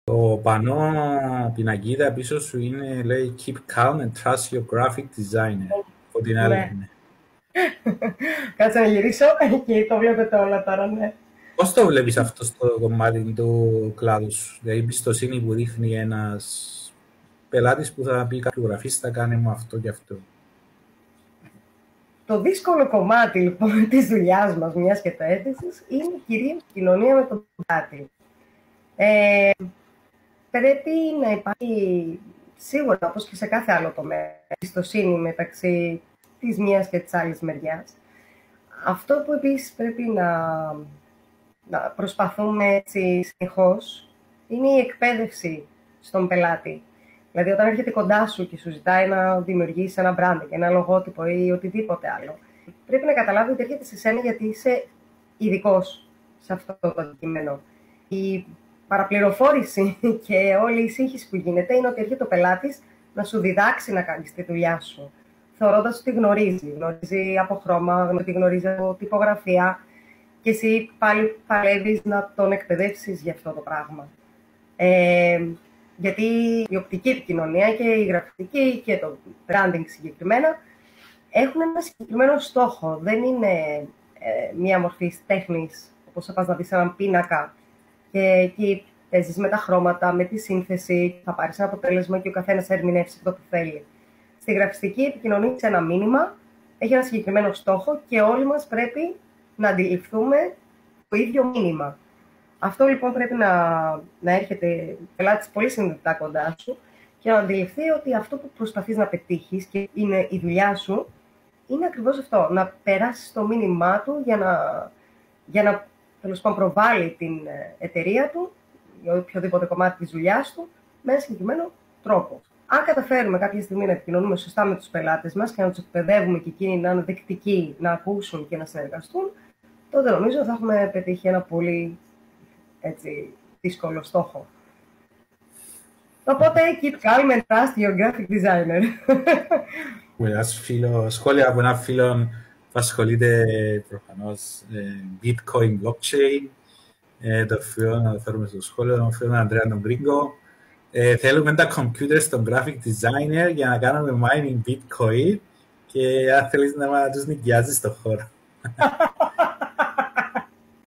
Το πανό πινακίδα πίσω σου είναι, λέει Keep calm and trust your graphic designer. Φωτεινά Ναι. λένε. Κάτσε να γυρίσω και το βλέπετε όλα τώρα, ναι. Πώς το βλέπεις αυτό στο κομμάτι του κλάδου σου, δηλαδή η εμπιστοσύνη που δείχνει ένας πελάτης που θα πει κάποιο γραφίστα, κάνε μου αυτό και αυτό. Το δύσκολο κομμάτι λοιπόν της δουλειάς μας, μιας και το αίτησης, είναι κυρίως η κοινωνία με τον πελάτη. Πρέπει να υπάρχει σίγουρα, όπως και σε κάθε άλλο τομέα, εμπιστοσύνη μεταξύ της μίας και της άλλης μεριάς. Αυτό που επίσης πρέπει να προσπαθούμε έτσι συνεχώς είναι η εκπαίδευση στον πελάτη. Δηλαδή, όταν έρχεται κοντά σου και σου ζητάει να δημιουργήσει ένα branding, ένα λογότυπο ή οτιδήποτε άλλο, πρέπει να καταλάβει ότι έρχεται σε σένα γιατί είσαι ειδικός σε αυτό το αντικείμενο. Η παραπληροφόρηση και όλη η σύγχυση που γίνεται είναι ότι έρχεται ο πελάτης να σου διδάξει να κάνεις τη δουλειά σου, θεωρώντας ότι γνωρίζει. Γνωρίζει από χρώμα, ότι γνωρίζει από τυπογραφία και εσύ πάλι παλεύεις να τον εκπαιδεύσεις για αυτό το πράγμα. Γιατί η οπτική επικοινωνία και η γραφική και το branding συγκεκριμένα έχουν ένα συγκεκριμένο στόχο. Δεν είναι μία μορφή τέχνης, όπως θα πας να δεις έναν πίνακα και εκεί παίζεις με τα χρώματα, με τη σύνθεση, θα πάρεις ένα αποτέλεσμα και ο καθένας θα ερμηνεύσει αυτό που θέλει. Στη γραφιστική επικοινωνεί σε ένα μήνυμα, έχει ένα συγκεκριμένο στόχο και όλοι μας πρέπει να αντιληφθούμε το ίδιο μήνυμα. Αυτό λοιπόν πρέπει να έρχεται ο πελάτης πολύ συνειδητά κοντά σου και να αντιληφθεί ότι αυτό που προσπαθείς να πετύχεις και είναι η δουλειά σου είναι ακριβώς αυτό, να περάσεις το μήνυμά του για να τέλος πάντων προβάλλει την εταιρεία του ή οποιοδήποτε κομμάτι της δουλειάς του με ένα συγκεκριμένο τρόπο. Αν καταφέρουμε κάποια στιγμή να επικοινωνούμε σωστά με τους πελάτες μας και να τους εκπαιδεύουμε και εκείνοι να είναι δεκτικοί, να ακούσουν και να συνεργαστούν, τότε νομίζω θα έχουμε πετύχει ένα πολύ έτσι, δύσκολο στόχο. Οπότε, keep calm and trust your graphic designer. Σχόλια από έναν φίλο που ασχολείται προφανώς bitcoin, blockchain, το φίλο να το φέρουμε στο σχόλιο, τον φίλο Ανδρέα τον Γκρίγκο. Θέλουμε τα computers στον graphic designer για να κάνουμε mining bitcoin και αν θέλεις να τους νοικιάζεις στον χώρο.